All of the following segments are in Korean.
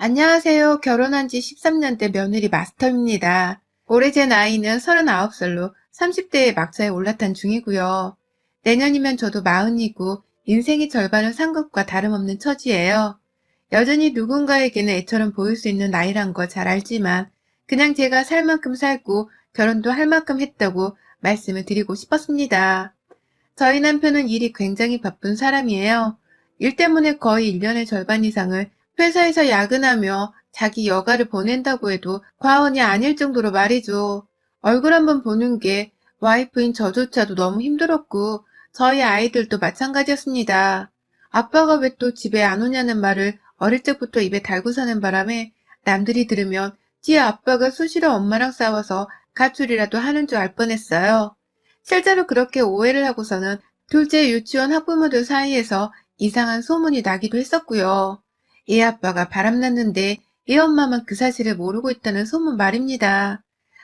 안녕하세요. 결혼한 지 13년째 며느리 마스터입니다. 올해 제 나이는 39살로 30대의 막차에 올라탄 중이고요. 내년이면 저도 40이고 인생의 절반을 산 것과 다름없는 처지예요. 여전히 누군가에게는 애처럼 보일 수 있는 나이란 거 잘 알지만 그냥 제가 살 만큼 살고 결혼도 할 만큼 했다고 말씀을 드리고 싶었습니다. 저희 남편은 일이 굉장히 바쁜 사람이에요. 일 때문에 거의 1년의 절반 이상을 회사에서 야근하며 자기 여가를 보낸다고 해도 과언이 아닐 정도로 말이죠. 얼굴 한번 보는 게 와이프인 저조차도 너무 힘들었고 저희 아이들도 마찬가지였습니다. 아빠가 왜 또 집에 안 오냐는 말을 어릴 적부터 입에 달고 사는 바람에 남들이 들으면 지 아빠가 수시로 엄마랑 싸워서 가출이라도 하는 줄 알 뻔했어요. 실제로 그렇게 오해를 하고서는 둘째 유치원 학부모들 사이에서 이상한 소문이 나기도 했었고요. 얘 아빠가 바람났는데 얘 엄마만 그 사실을 모르고 있다는 소문 말입니다.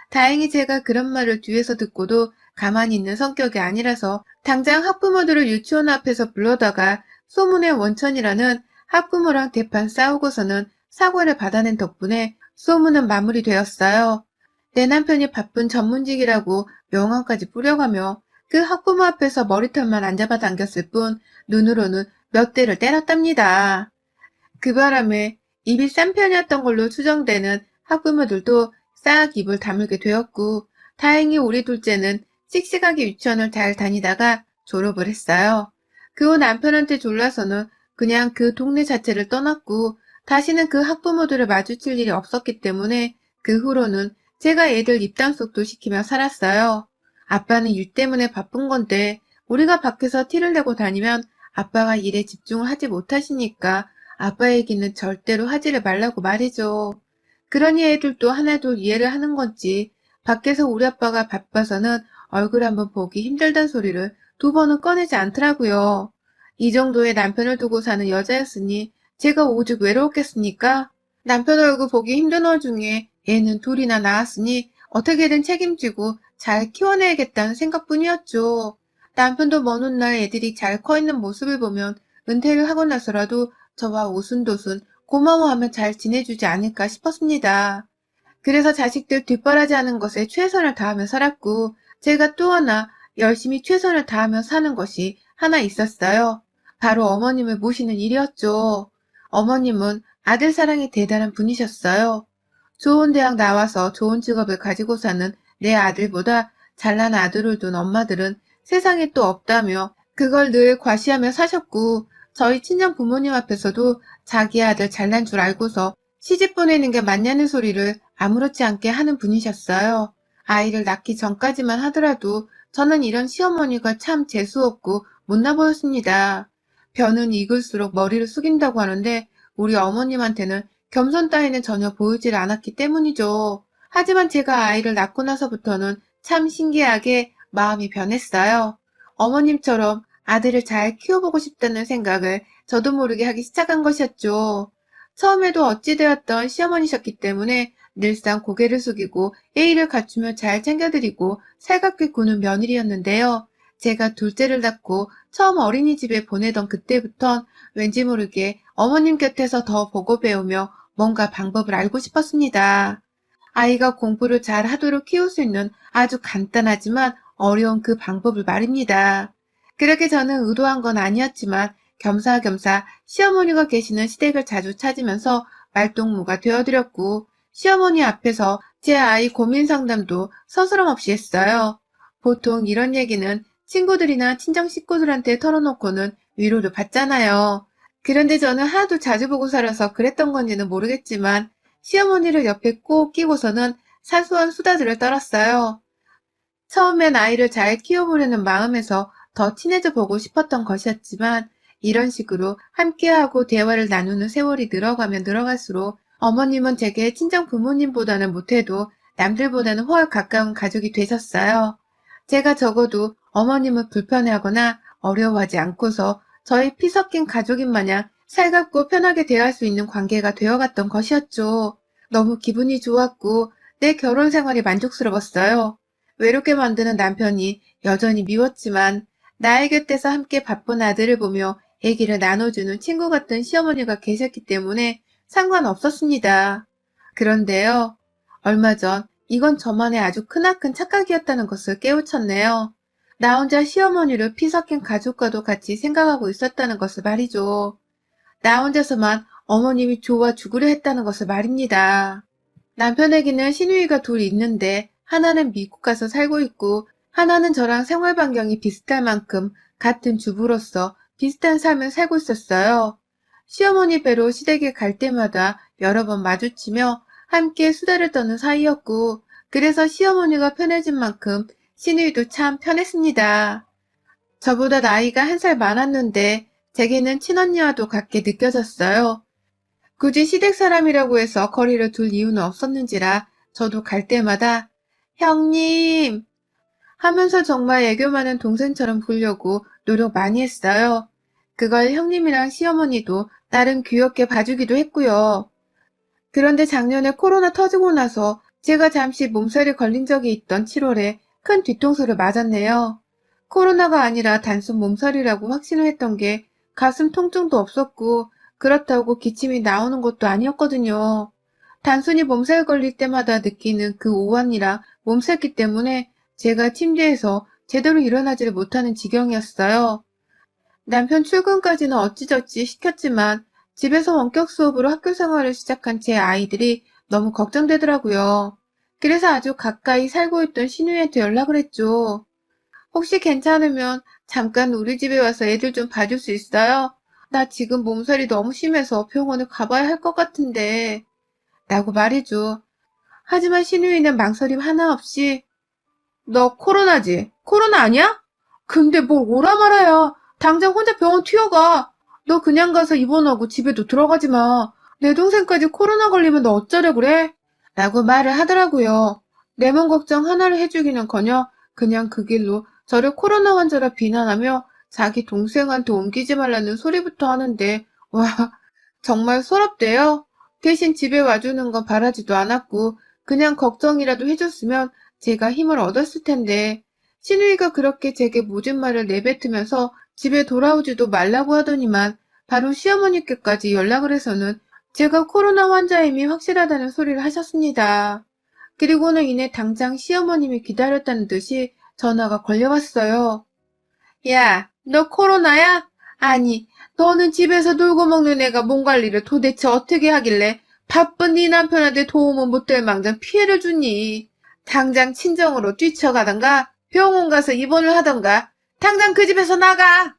다행히 제가 그런 말을 뒤에서 듣고도 가만히 있는 성격이 아니라서 당장 학부모들을 유치원 앞에서 불러다가 소문의 원천이라는 학부모랑 대판 싸우고서는 사과를 받아낸 덕분에 소문은 마무리되었어요. 내 남편이 바쁜 전문직이라고 명함까지 뿌려가며 그 학부모 앞에서 머리털만 안 잡아당겼을 뿐 눈으로는 몇 대를 때렸답니다. 그 바람에 입이 싼 편이었던 걸로 추정되는 학부모들도 싹 입을 다물게 되었고 다행히 우리 둘째는 씩씩하게 유치원을 잘 다니다가 졸업을 했어요. 그 후 남편한테 졸라서는 그냥 그 동네 자체를 떠났고 다시는 그 학부모들을 마주칠 일이 없었기 때문에 그 후로는 제가 애들 입단속도 시키며 살았어요. 아빠는 일 때문에 바쁜 건데 우리가 밖에서 티를 내고 다니면 아빠가 일에 집중을 하지 못하시니까 아빠 얘기는 절대로 하지를 말라고 말이죠. 그러니 애들도 하나둘 이해를 하는 건지 밖에서 우리 아빠가 바빠서는 얼굴 한번 보기 힘들단 소리를 2번은 꺼내지 않더라고요. 이 정도의 남편을 두고 사는 여자였으니 제가 오죽 외로웠겠습니까? 남편 얼굴 보기 힘든 와중에 애는 둘이나 낳았으니 어떻게든 책임지고 잘 키워내야겠다는 생각뿐이었죠. 남편도 먼 훗날 애들이 잘 커 있는 모습을 보면 은퇴를 하고 나서라도 저와 오순도순 고마워하며 잘 지내주지 않을까 싶었습니다. 그래서 자식들 뒷바라지하는 것에 최선을 다하며 살았고 제가 또 하나 열심히 최선을 다하며 사는 것이 하나 있었어요. 바로 어머님을 모시는 일이었죠. 어머님은 아들 사랑이 대단한 분이셨어요. 좋은 대학 나와서 좋은 직업을 가지고 사는 내 아들보다 잘난 아들을 둔 엄마들은 세상에 또 없다며 그걸 늘 과시하며 사셨고 저희 친정 부모님 앞에서도 자기 아들 잘난 줄 알고서 시집 보내는 게 맞냐는 소리를 아무렇지 않게 하는 분이셨어요. 아이를 낳기 전까지만 하더라도 저는 이런 시어머니가 참 재수없고 못나 보였습니다. 벼는 익을수록 머리를 숙인다고 하는데 우리 어머님한테는 겸손 따위는 전혀 보이질 않았기 때문이죠. 하지만 제가 아이를 낳고 나서부터는 참 신기하게 마음이 변했어요. 어머님처럼 아들을 잘 키워보고 싶다는 생각을 저도 모르게 하기 시작한 것이었죠. 처음에도 어찌되었던 시어머니셨기 때문에 늘상 고개를 숙이고 예의를 갖추며 잘 챙겨드리고 살갑게 구는 며느리였는데요. 제가 둘째를 낳고 처음 어린이집에 보내던 그때부턴 왠지 모르게 어머님 곁에서 더 보고 배우며 뭔가 방법을 알고 싶었습니다. 아이가 공부를 잘 하도록 키울 수 있는 아주 간단하지만 어려운 그 방법을 말입니다. 그렇게 저는 의도한 건 아니었지만 겸사겸사 시어머니가 계시는 시댁을 자주 찾으면서 말동무가 되어드렸고 시어머니 앞에서 제 아이 고민 상담도 서스럼 없이 했어요. 보통 이런 얘기는 친구들이나 친정 식구들한테 털어놓고는 위로를 받잖아요. 그런데 저는 하도 자주 보고 살아서 그랬던 건지는 모르겠지만 시어머니를 옆에 꼭 끼고서는 사소한 수다들을 떨었어요. 처음엔 아이를 잘 키워보려는 마음에서 더 친해져 보고 싶었던 것이었지만 이런 식으로 함께하고 대화를 나누는 세월이 늘어가면 늘어갈수록 어머님은 제게 친정 부모님보다는 못해도 남들보다는 훨 가까운 가족이 되셨어요. 제가 적어도 어머님을 불편해하거나 어려워하지 않고서 저희 피 섞인 가족인 마냥 살갑고 편하게 대할 수 있는 관계가 되어갔던 것이었죠. 너무 기분이 좋았고 내 결혼 생활이 만족스러웠어요. 외롭게 만드는 남편이 여전히 미웠지만 나의 곁에서 함께 바쁜 아들을 보며 얘기를 나눠주는 친구 같은 시어머니가 계셨기 때문에 상관없었습니다. 그런데요, 얼마 전 이건 저만의 아주 크나큰 착각이었다는 것을 깨우쳤네요. 나 혼자 시어머니를 피 섞인 가족과도 같이 생각하고 있었다는 것을 말이죠. 나 혼자서만 어머님이 좋아 죽으려 했다는 것을 말입니다. 남편에게는 시누이가 둘 있는데 하나는 미국 가서 살고 있고 하나는 저랑 생활 반경이 비슷할 만큼 같은 주부로서 비슷한 삶을 살고 있었어요. 시어머니 뵈러 시댁에 갈 때마다 여러 번 마주치며 함께 수다를 떠는 사이였고 그래서 시어머니가 편해진 만큼 시누이도 참 편했습니다. 저보다 나이가 한 살 많았는데 제게는 친언니와도 같게 느껴졌어요. 굳이 시댁 사람이라고 해서 거리를 둘 이유는 없었는지라 저도 갈 때마다 형님 하면서 정말 애교 많은 동생처럼 보려고 노력 많이 했어요. 그걸 형님이랑 시어머니도 나름 귀엽게 봐주기도 했고요. 그런데 작년에 코로나 터지고 나서 제가 잠시 몸살이 걸린 적이 있던 7월에 큰 뒤통수를 맞았네요. 코로나가 아니라 단순 몸살이라고 확신을 했던 게 가슴 통증도 없었고 그렇다고 기침이 나오는 것도 아니었거든요. 단순히 몸살 걸릴 때마다 느끼는 그 오한이랑 몸살기 때문에 제가 침대에서 제대로 일어나지를 못하는 지경이었어요. 남편 출근까지는 어찌저찌 시켰지만 집에서 원격 수업으로 학교 생활을 시작한 제 아이들이 너무 걱정되더라고요. 그래서 아주 가까이 살고 있던 시누이한테 연락을 했죠. 혹시 괜찮으면 잠깐 우리 집에 와서 애들 좀 봐줄 수 있어요? 나 지금 몸살이 너무 심해서 병원을 가봐야 할 것 같은데. 라고 말이죠. 하지만 시누이는 망설임 하나 없이 너 코로나지? 코로나 아니야? 근데 뭘 오라 말아야. 당장 혼자 병원 튀어가. 너 그냥 가서 입원하고 집에도 들어가지 마. 내 동생까지 코로나 걸리면 너 어쩌려 그래? 라고 말을 하더라고요. 내 몸 걱정 하나를 해주기는커녕 그냥 그 길로 저를 코로나 환자라 비난하며 자기 동생한테 옮기지 말라는 소리부터 하는데 와 정말 서럽대요. 대신 집에 와주는 건 바라지도 않았고 그냥 걱정이라도 해줬으면 제가 힘을 얻었을 텐데 시누이가 그렇게 제게 모진 말을 내뱉으면서 집에 돌아오지도 말라고 하더니만 바로 시어머니께까지 연락을 해서는 제가 코로나 환자임이 확실하다는 소리를 하셨습니다. 그리고는 이내 당장 시어머님이 기다렸다는 듯이 전화가 걸려왔어요. 야, 너 코로나야? 아니, 너는 집에서 놀고 먹는 애가 몸 관리를 도대체 어떻게 하길래 바쁜 네 남편한테 도움은 못 될 망정 피해를 주니? 당장 친정으로 뛰쳐가던가 병원 가서 입원을 하던가 당장 그 집에서 나가!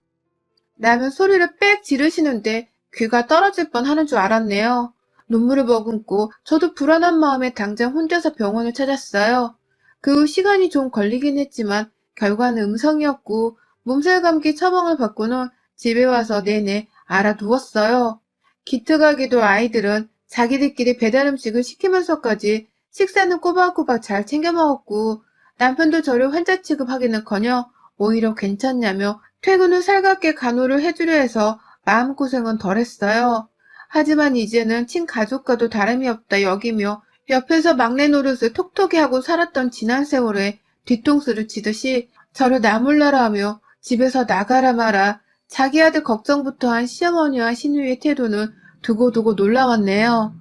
라면 소리를 빽 지르시는데 귀가 떨어질 뻔하는 줄 알았네요. 눈물을 머금고 저도 불안한 마음에 당장 혼자서 병원을 찾았어요. 그 후 시간이 좀 걸리긴 했지만 결과는 음성이었고 몸살 감기 처방을 받고는 집에 와서 내내 알아 누웠어요. 기특하게도 아이들은 자기들끼리 배달 음식을 시키면서까지 식사는 꼬박꼬박 잘 챙겨 먹었고 남편도 저를 환자 취급하기는커녕 오히려 괜찮냐며 퇴근 후 살갑게 간호를 해주려 해서 마음고생은 덜했어요. 하지만 이제는 친가족과도 다름이 없다 여기며 옆에서 막내 노릇을 톡톡히 하고 살았던 지난 세월에 뒤통수를 치듯이 저를 나몰라라 하며 집에서 나가라 마라 자기 아들 걱정부터 한 시어머니와 시누이의 태도는 두고두고 놀라웠네요.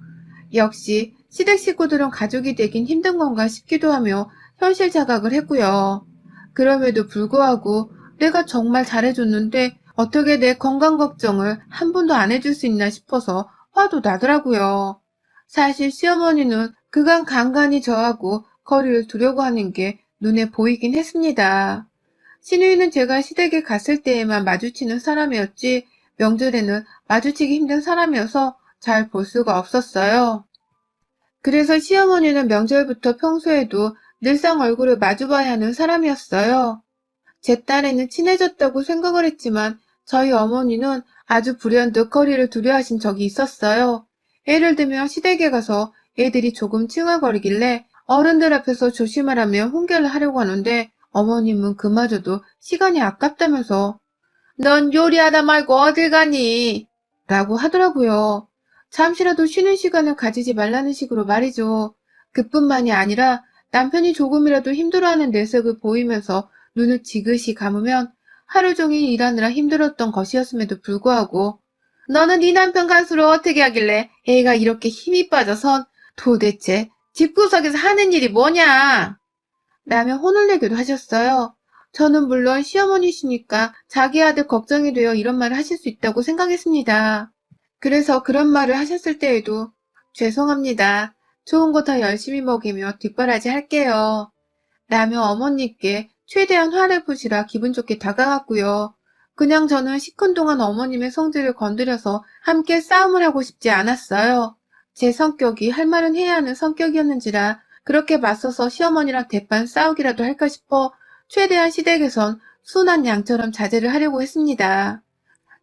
역시 시댁 식구들은 가족이 되긴 힘든 건가 싶기도 하며 현실 자각을 했고요. 그럼에도 불구하고 내가 정말 잘해줬는데 어떻게 내 건강 걱정을 한 번도 안 해줄 수 있나 싶어서 화도 나더라고요. 사실 시어머니는 그간 간간히 저하고 거리를 두려고 하는 게 눈에 보이긴 했습니다. 시누이는 제가 시댁에 갔을 때에만 마주치는 사람이었지 명절에는 마주치기 힘든 사람이어서 잘 볼 수가 없었어요. 그래서 시어머니는 명절부터 평소에도 늘상 얼굴을 마주봐야 하는 사람이었어요. 제 딸에는 친해졌다고 생각을 했지만 저희 어머니는 아주 불현듯 거리를 두려워하신 적이 있었어요. 예를 들면 시댁에 가서 애들이 조금 칭얼거리길래 어른들 앞에서 조심하라며 훈계를 하려고 하는데 어머님은 그마저도 시간이 아깝다면서 넌 요리하다 말고 어딜 가니? 라고 하더라고요. 잠시라도 쉬는 시간을 가지지 말라는 식으로 말이죠. 그뿐만이 아니라 남편이 조금이라도 힘들어하는 내색을 보이면서 눈을 지그시 감으면 하루 종일 일하느라 힘들었던 것이었음에도 불구하고 너는 네 남편 간수를 어떻게 하길래 애가 이렇게 힘이 빠져선 도대체 집구석에서 하는 일이 뭐냐? 라며 혼을 내기도 하셨어요. 저는 물론 시어머니시니까 자기 아들 걱정이 되어 이런 말을 하실 수 있다고 생각했습니다. 그래서 그런 말을 하셨을 때에도 죄송합니다. 좋은 거 더 열심히 먹이며 뒷바라지 할게요. 라며 어머니께 최대한 화를 푸시라 기분 좋게 다가갔고요. 그냥 저는 시큰둥한 어머님의 성질을 건드려서 함께 싸움을 하고 싶지 않았어요. 제 성격이 할 말은 해야 하는 성격이었는지라 그렇게 맞서서 시어머니랑 대판 싸우기라도 할까 싶어 최대한 시댁에선 순한 양처럼 자제를 하려고 했습니다.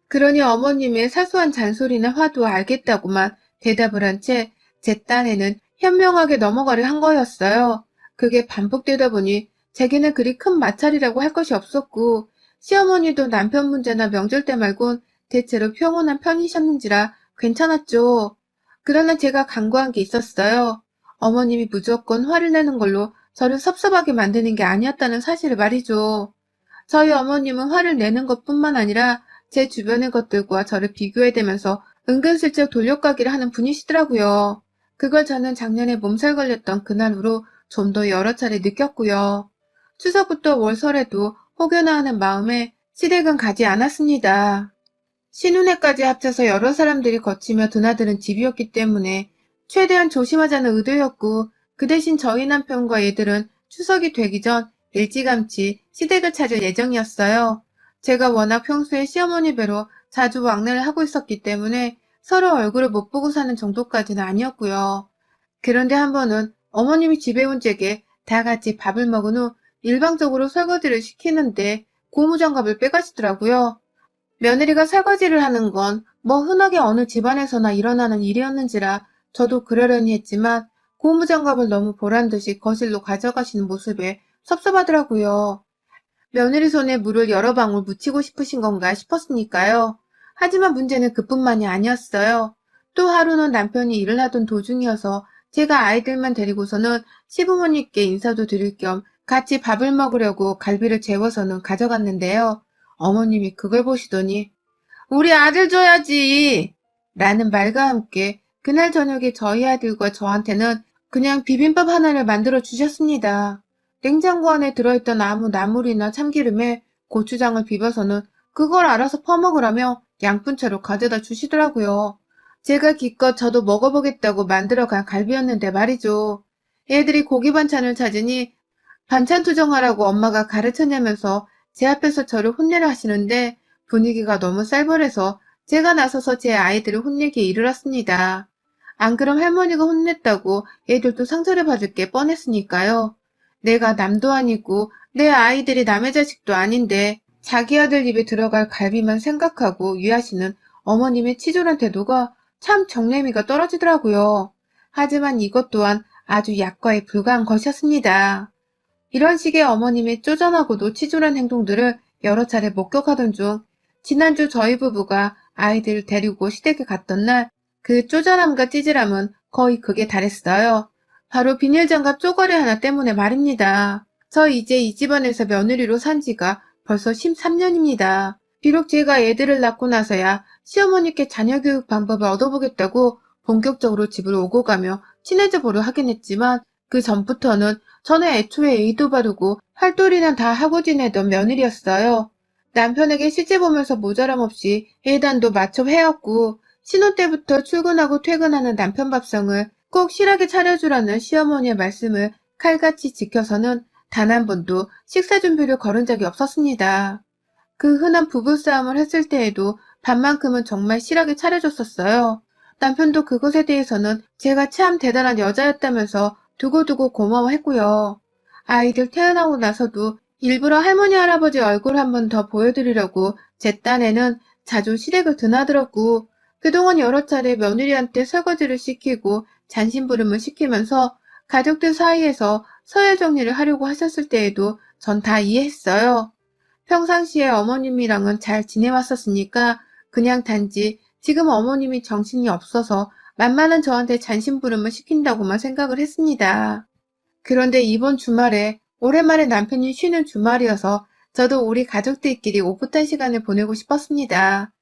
그러니 어머님의 사소한 잔소리나 화도 알겠다고만 대답을 한 채 제 딴에는 현명하게 넘어가려 한 거였어요. 그게 반복되다 보니 제게는 그리 큰 마찰이라고 할 것이 없었고 시어머니도 남편 문제나 명절 때 말곤 대체로 평온한 편이셨는지라 괜찮았죠. 그러나 제가 간과한 게 있었어요. 어머님이 무조건 화를 내는 걸로 저를 섭섭하게 만드는 게 아니었다는 사실을 말이죠. 저희 어머님은 화를 내는 것뿐만 아니라 제 주변의 것들과 저를 비교해대면서 은근슬쩍 돌려가기를 하는 분이시더라고요. 그걸 저는 작년에 몸살 걸렸던 그날로 좀 더 여러 차례 느꼈고요. 추석부터 월 설에도 혹여나 하는 마음에 시댁은 가지 않았습니다. 신혼회까지 합쳐서 여러 사람들이 거치며 드나드는 집이었기 때문에 최대한 조심하자는 의도였고 그 대신 저희 남편과 애들은 추석이 되기 전 일찌감치 시댁을 찾을 예정이었어요. 제가 워낙 평소에 시어머니 뵈러 자주 왕래를 하고 있었기 때문에 서로 얼굴을 못 보고 사는 정도까지는 아니었고요. 그런데 한 번은 어머님이 집에 온 제게 다 같이 밥을 먹은 후 일방적으로 설거지를 시키는데 고무장갑을 빼가시더라고요. 며느리가 설거지를 하는 건 뭐 흔하게 어느 집안에서나 일어나는 일이었는지라 저도 그러려니 했지만 고무장갑을 너무 보란듯이 거실로 가져가시는 모습에 섭섭하더라고요. 며느리 손에 물을 여러 방울 묻히고 싶으신 건가 싶었으니까요. 하지만 문제는 그뿐만이 아니었어요. 또 하루는 남편이 일을 하던 도중이어서 제가 아이들만 데리고서는 시부모님께 인사도 드릴 겸 같이 밥을 먹으려고 갈비를 재워서는 가져갔는데요. 어머님이 그걸 보시더니 우리 아들 줘야지 라는 말과 함께 그날 저녁에 저희 아들과 저한테는 그냥 비빔밥 하나를 만들어 주셨습니다. 냉장고 안에 들어있던 아무 나물이나 참기름에 고추장을 비벼서는 그걸 알아서 퍼먹으라며 양푼채로 가져다 주시더라고요. 제가 기껏 저도 먹어보겠다고 만들어간 갈비였는데 말이죠. 애들이 고기 반찬을 찾으니 반찬 투정하라고 엄마가 가르쳤냐면서 제 앞에서 저를 혼내려 하시는데 분위기가 너무 쌀벌해서 제가 나서서 제 아이들을 혼내기에 이르렀습니다. 안 그럼 할머니가 혼냈다고 애들도 상처를 받을 게 뻔했으니까요. 내가 남도 아니고 내 아이들이 남의 자식도 아닌데 자기 아들 입에 들어갈 갈비만 생각하고 위하시는 어머님의 치졸한 태도가 참 정내미가 떨어지더라고요. 하지만 이것 또한 아주 약과에 불과한 것이었습니다. 이런 식의 어머님의 쪼잔하고도 치졸한 행동들을 여러 차례 목격하던 중 지난주 저희 부부가 아이들을 데리고 시댁에 갔던 날 그 쪼잔함과 찌질함은 거의 극에 달했어요. 바로 비닐장갑 쪼가리 하나 때문에 말입니다. 저 이제 이 집안에서 며느리로 산 지가 벌써 13년입니다. 비록 제가 애들을 낳고 나서야 시어머니께 자녀 교육 방법을 얻어보겠다고 본격적으로 집을 오고 가며 친해져 보려 하긴 했지만 그 전부터는 저는 애초에 예의도 바르고 활도리는 다 하고 지내던 며느리였어요. 남편에게 시집오면서 모자람 없이 예단도 맞춰 해왔고 신혼 때부터 출근하고 퇴근하는 남편 밥상을 꼭 실하게 차려주라는 시어머니의 말씀을 칼같이 지켜서는 단 한 번도 식사 준비를 거른 적이 없었습니다. 그 흔한 부부싸움을 했을 때에도 밥만큼은 정말 실하게 차려줬었어요. 남편도 그것에 대해서는 제가 참 대단한 여자였다면서 두고두고 고마워했고요. 아이들 태어나고 나서도 일부러 할머니 할아버지 얼굴 한 번 더 보여드리려고 제 딴에는 자주 시댁을 드나들었고 그동안 여러 차례 며느리한테 설거지를 시키고 잔심부름을 시키면서 가족들 사이에서 서열 정리를 하려고 하셨을 때에도 전 다 이해했어요. 평상시에 어머님이랑은 잘 지내왔었으니까 그냥 단지 지금 어머님이 정신이 없어서 만만한 저한테 잔심부름을 시킨다고만 생각을 했습니다. 그런데 이번 주말에 오랜만에 남편이 쉬는 주말이어서 저도 우리 가족들끼리 오붓한 시간을 보내고 싶었습니다.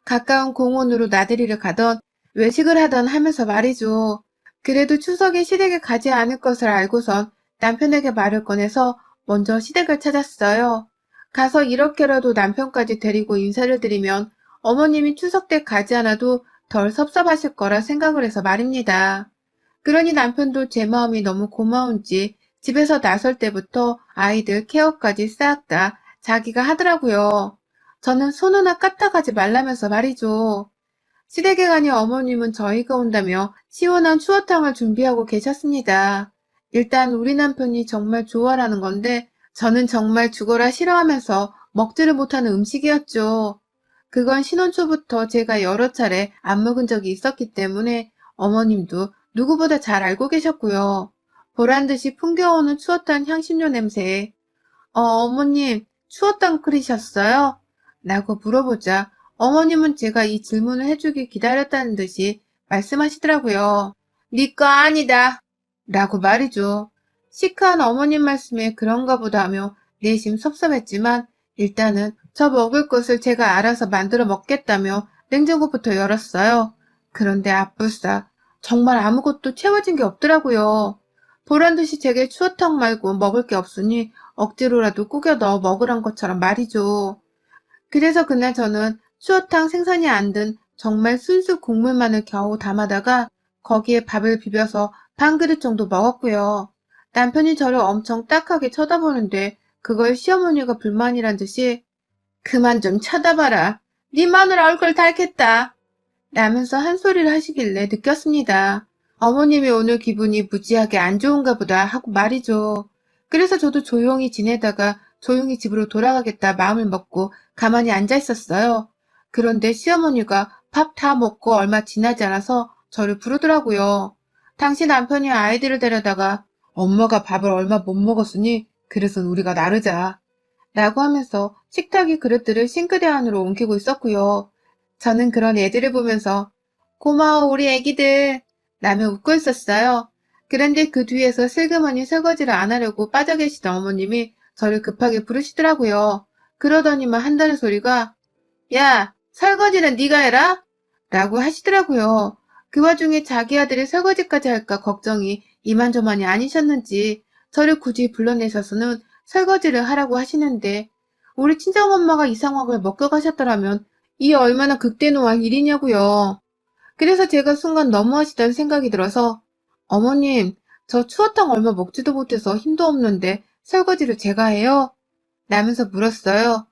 가까운 공원으로 나들이를 가던 외식을 하던 하면서 말이죠. 그래도 추석에 시댁에 가지 않을 것을 알고선 남편에게 말을 꺼내서 먼저 시댁을 찾았어요. 가서 이렇게라도 남편까지 데리고 인사를 드리면 어머님이 추석 때 가지 않아도 덜 섭섭하실 거라 생각을 해서 말입니다. 그러니 남편도 제 마음이 너무 고마운지 집에서 나설 때부터 아이들 케어까지 싹 다 자기가 하더라고요. 저는 손 하나 까딱하지 말라면서 말이죠. 시댁에 가니 어머님은 저희가 온다며 시원한 추어탕을 준비하고 계셨습니다. 일단 우리 남편이 정말 좋아라는 건데 저는 정말 죽어라 싫어하면서 먹지를 못하는 음식이었죠. 그건 신혼 초부터 제가 여러 차례 안 먹은 적이 있었기 때문에 어머님도 누구보다 잘 알고 계셨고요. 보란 듯이 풍겨오는 추어탕 향신료 냄새에 어머님 추어탕 끓이셨어요? 라고 물어보자 어머님은 제가 이 질문을 해주길 기다렸다는 듯이 말씀하시더라고요. 네 거 아니다. 라고 말이죠. 시크한 어머님 말씀에 그런가 보다 하며 내심 섭섭했지만 일단은 저 먹을 것을 제가 알아서 만들어 먹겠다며 냉장고부터 열었어요. 그런데 아뿔싸 정말 아무것도 채워진 게 없더라고요. 보란듯이 제게 추어탕 말고 먹을 게 없으니 억지로라도 꾸겨 넣어 먹으란 것처럼 말이죠. 그래서 그날 저는 추어탕 생선이 안 든 정말 순수 국물만을 겨우 담아다가 거기에 밥을 비벼서 반 그릇 정도 먹었고요. 남편이 저를 엄청 딱하게 쳐다보는데 그걸 시어머니가 불만이란 듯이 그만 좀 쳐다봐라. 네 마누라 얼굴 닳겠다. 라면서 한 소리를 하시길래 느꼈습니다. 어머님이 오늘 기분이 무지하게 안 좋은가 보다 하고 말이죠. 그래서 저도 조용히 지내다가 조용히 집으로 돌아가겠다 마음을 먹고 가만히 앉아 있었어요. 그런데 시어머니가 밥 다 먹고 얼마 지나지 않아서 저를 부르더라고요. 당시 남편이 아이들을 데려다가 엄마가 밥을 얼마 못 먹었으니 그래서 우리가 나르자. 라고 하면서 식탁의 그릇들을 싱크대 안으로 옮기고 있었고요. 저는 그런 애들을 보면서 고마워 우리 애기들 라며 웃고 있었어요. 그런데 그 뒤에서 슬그머니 설거지를 안 하려고 빠져 계시던 어머님이 저를 급하게 부르시더라고요. 그러더니만 한다는 소리가 야 설거지는 네가 해라 라고 하시더라고요. 그 와중에 자기 아들이 설거지까지 할까 걱정이 이만저만이 아니셨는지 저를 굳이 불러내셔서는 설거지를 하라고 하시는데 우리 친정엄마가 이 상황을 먹겨가셨더라면 이 얼마나 극대노할 일이냐고요. 그래서 제가 순간 너무하시다는 생각이 들어서 어머님 저 추어탕 얼마 먹지도 못해서 힘도 없는데 설거지를 제가 해요? 라면서 물었어요.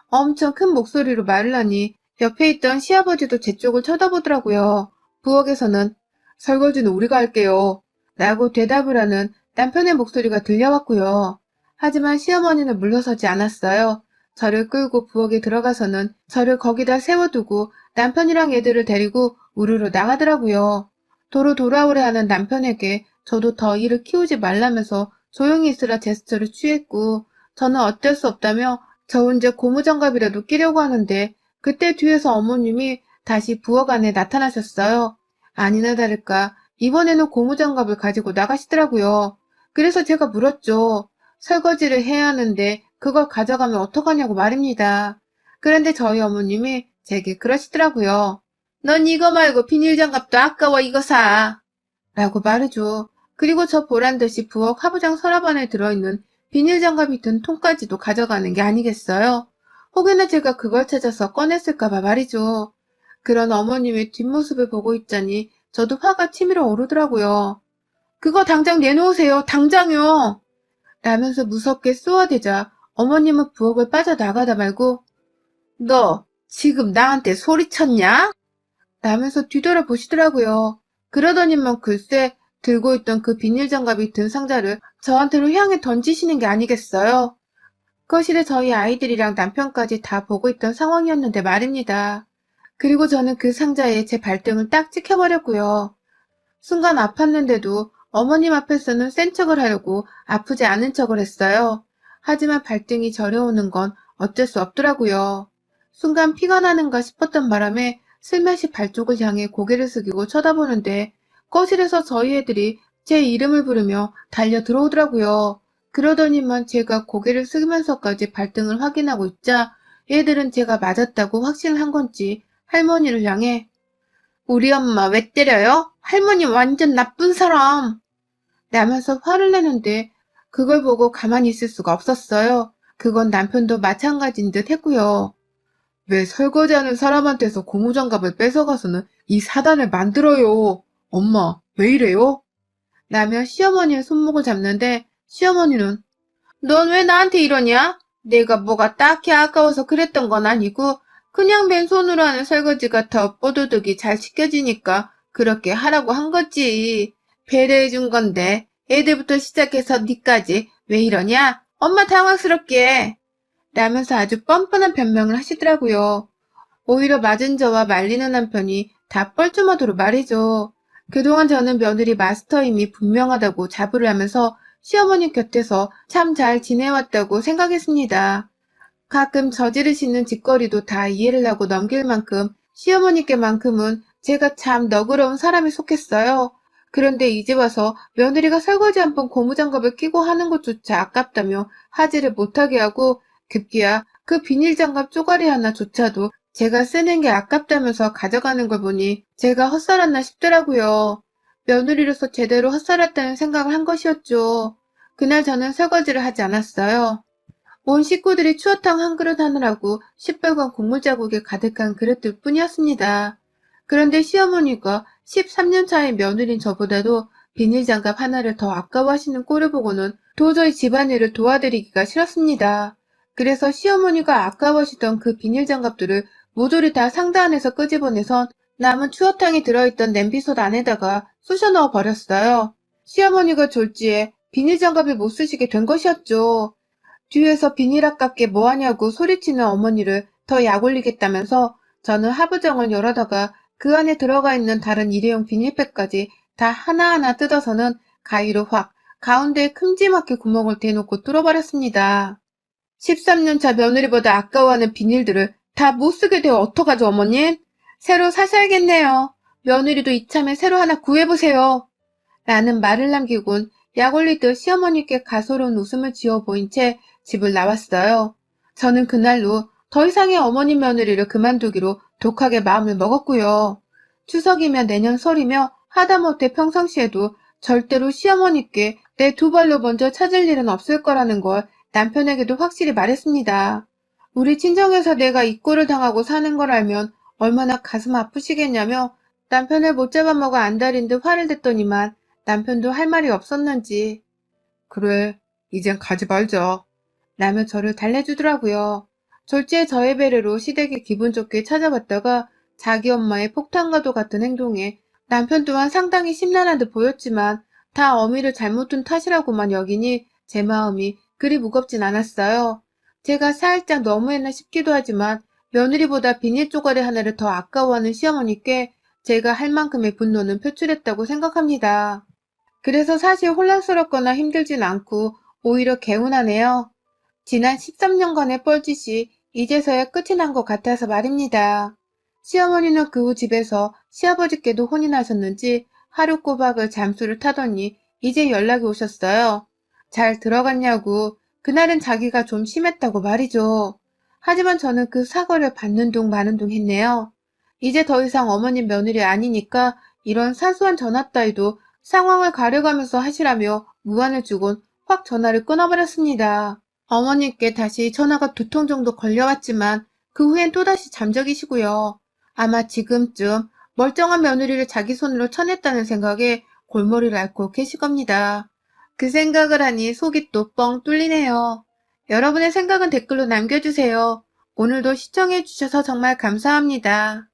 엄청 큰 목소리로 말을 하니 옆에 있던 시아버지도 제 쪽을 쳐다보더라고요. 부엌에서는 설거지는 우리가 할게요. 라고 대답을 하는 남편의 목소리가 들려왔고요. 하지만 시어머니는 물러서지 않았어요. 저를 끌고 부엌에 들어가서는 저를 거기다 세워두고 남편이랑 애들을 데리고 우르르 나가더라고요. 도로 돌아오래 하는 남편에게 저도 더 일을 키우지 말라면서 조용히 있으라 제스처를 취했고 저는 어쩔 수 없다며 저 혼자 고무장갑이라도 끼려고 하는데 그때 뒤에서 어머님이 다시 부엌 안에 나타나셨어요. 아니나 다를까 이번에는 고무장갑을 가지고 나가시더라고요. 그래서 제가 물었죠. 설거지를 해야 하는데 그걸 가져가면 어떡하냐고 말입니다. 그런데 저희 어머님이 제게 그러시더라고요. 넌 이거 말고 비닐장갑도 아까워 이거 사. 라고 말해줘. 그리고 저 보란듯이 부엌 하부장 서랍 안에 들어있는 비닐장갑이 든 통까지도 가져가는 게 아니겠어요? 혹여나 제가 그걸 찾아서 꺼냈을까봐 말이죠. 그런 어머님의 뒷모습을 보고 있자니 저도 화가 치밀어 오르더라고요. 그거 당장 내놓으세요. 당장요. 라면서 무섭게 쏘아대자 어머님은 부엌을 빠져나가다 말고 너 지금 나한테 소리쳤냐? 라면서 뒤돌아보시더라고요. 그러더니만 글쎄 들고 있던 그 비닐장갑이 든 상자를 저한테로 향해 던지시는 게 아니겠어요? 거실에 저희 아이들이랑 남편까지 다 보고 있던 상황이었는데 말입니다. 그리고 저는 그 상자에 제 발등을 딱 찍혀버렸고요. 순간 아팠는데도 어머님 앞에서는 센 척을 하려고 아프지 않은 척을 했어요. 하지만 발등이 저려오는 건 어쩔 수 없더라고요. 순간 피가 나는가 싶었던 바람에 슬며시 발 쪽을 향해 고개를 숙이고 쳐다보는데 거실에서 저희 애들이 제 이름을 부르며 달려 들어오더라고요. 그러더니만 제가 고개를 숙이면서까지 발등을 확인하고 있자 애들은 제가 맞았다고 확신을 한 건지 할머니를 향해 우리 엄마 왜 때려요? 할머니 완전 나쁜 사람! 라면서 화를 내는데 그걸 보고 가만히 있을 수가 없었어요. 그건 남편도 마찬가지인 듯 했고요. 왜 설거지하는 사람한테서 고무장갑을 뺏어가서는 이 사단을 만들어요? 엄마, 왜 이래요? 라며 시어머니의 손목을 잡는데 시어머니는 넌 왜 나한테 이러냐? 내가 뭐가 딱히 아까워서 그랬던 건 아니고 그냥 맨손으로 하는 설거지가 더 뽀드득이 잘 씻겨지니까 그렇게 하라고 한 거지. 배려해준 건데 애들부터 시작해서 니까지 왜 이러냐? 엄마 당황스럽게 라면서 아주 뻔뻔한 변명을 하시더라고요. 오히려 맞은 저와 말리는 남편이 다 뻘쭘하도록 말이죠. 그동안 저는 며느리 마스터임이 분명하다고 자부를 하면서 시어머니 곁에서 참 잘 지내왔다고 생각했습니다. 가끔 저지르시는 짓거리도 다 이해를 하고 넘길 만큼 시어머니께만큼은 제가 참 너그러운 사람이 속했어요. 그런데 이제 와서 며느리가 설거지 한 번 고무장갑을 끼고 하는 것조차 아깝다며 하지를 못하게 하고 급기야 그 비닐장갑 쪼가리 하나조차도 제가 쓰는 게 아깝다면서 가져가는 걸 보니 제가 헛살았나 싶더라고요. 며느리로서 제대로 헛살았다는 생각을 한 것이었죠. 그날 저는 설거지를 하지 않았어요. 온 식구들이 추어탕 한 그릇 하느라고 시뻘건 국물 자국에 가득한 그릇들 뿐이었습니다. 그런데 시어머니가 13년 차의 며느린 저보다도 비닐장갑 하나를 더 아까워하시는 꼴을 보고는 도저히 집안일을 도와드리기가 싫었습니다. 그래서 시어머니가 아까워하시던 그 비닐장갑들을 모조리 다 상자 안에서 끄집어내선 남은 추어탕이 들어있던 냄비솥 안에다가 쑤셔 넣어 버렸어요. 시어머니가 졸지에 비닐장갑을 못 쓰시게 된 것이었죠. 뒤에서 비닐 아깝게 뭐하냐고 소리치는 어머니를 더 약올리겠다면서 저는 하부정을 열어다가 그 안에 들어가 있는 다른 일회용 비닐팩까지 다 하나하나 뜯어서는 가위로 확 가운데에 큼지막히 구멍을 대놓고 뚫어버렸습니다. 13년 차 며느리보다 아까워하는 비닐들을 다 못쓰게 되어 어떡하죠, 어머님? 새로 사셔야겠네요. 며느리도 이참에 새로 하나 구해보세요. 라는 말을 남기곤 약 올리듯 시어머니께 가소로운 웃음을 지어 보인 채 집을 나왔어요. 저는 그날로 더 이상의 어머니 며느리를 그만두기로 독하게 마음을 먹었고요. 추석이며 내년 설이며 하다못해 평상시에도 절대로 시어머니께 내 두 발로 먼저 찾을 일은 없을 거라는 걸 남편에게도 확실히 말했습니다. 우리 친정에서 내가 이 꼴을 당하고 사는 걸 알면 얼마나 가슴 아프시겠냐며 남편을 못 잡아먹어 안달인 듯 화를 댔더니만 남편도 할 말이 없었는지 그래, 이젠 가지 말자 라며 저를 달래주더라고요. 졸지에 저의 배려로 시댁에 기분 좋게 찾아갔다가 자기 엄마의 폭탄과도 같은 행동에 남편 또한 상당히 심란한 듯 보였지만 다 어미를 잘못 둔 탓이라고만 여기니 제 마음이 그리 무겁진 않았어요. 제가 살짝 너무했나 싶기도 하지만 며느리보다 비닐 쪼가리 하나를 더 아까워하는 시어머니께 제가 할 만큼의 분노는 표출했다고 생각합니다. 그래서 사실 혼란스럽거나 힘들진 않고 오히려 개운하네요. 지난 13년간의 뻘짓이 이제서야 끝이 난 것 같아서 말입니다. 시어머니는 그 후 집에서 시아버지께도 혼이 나셨는지 하루 꼬박을 잠수를 타더니 이제 연락이 오셨어요. 잘 들어갔냐고. 그날은 자기가 좀 심했다고 말이죠. 하지만 저는 그 사과를 받는 둥 마는 둥 했네요. 이제 더 이상 어머님 며느리 아니니까 이런 사소한 전화 따위도 상황을 가려가면서 하시라며 무안을 주곤 확 전화를 끊어버렸습니다. 어머님께 다시 전화가 2통 정도 걸려왔지만 그 후엔 또다시 잠적이시고요. 아마 지금쯤 멀쩡한 며느리를 자기 손으로 쳐냈다는 생각에 골머리를 앓고 계실 겁니다. 그 생각을 하니 속이 또 뻥 뚫리네요. 여러분의 생각은 댓글로 남겨주세요. 오늘도 시청해주셔서 정말 감사합니다.